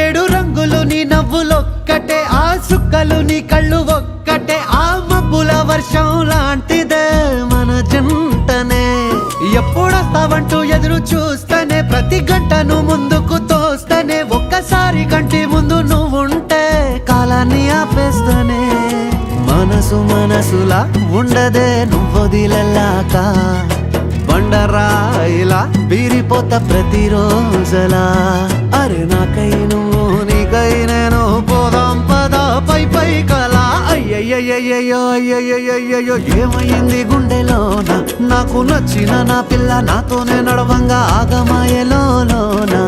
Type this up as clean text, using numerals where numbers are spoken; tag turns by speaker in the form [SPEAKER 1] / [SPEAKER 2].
[SPEAKER 1] ఏడు రంగులు నీ నవ్వులొక్కటే, ఆ సుక్కలు నీ కళ్ళు ఒక్కటే, ఆ మబ్బుల వర్షం లాంటిదే మన జంటనే. ఎప్పుడొస్తావంటూ ఎదురు చూస్తేనే, ప్రతి గంటను ముందుకు తోస్తేనే, ఒక్కసారి కంటి ముందు నువ్వుంటే కాలాన్ని ఆపేస్తేనే. మనసులా ఉండదే నువ్వొదిలెళ్ళాక, బండరాయిలా బీరిపోత ప్రతిరోజలా. అరే నాకై నువ్వు నీకై నేను, పోదాం పద పై పై కలా. అయ్యయ్యయ్యో అయ్యయ్యయ్యో ఏమైంది గుండెలోన, నాకు నచ్చిన నా పిల్ల నాతోనే నడవంగా ఆగమాయలోనా.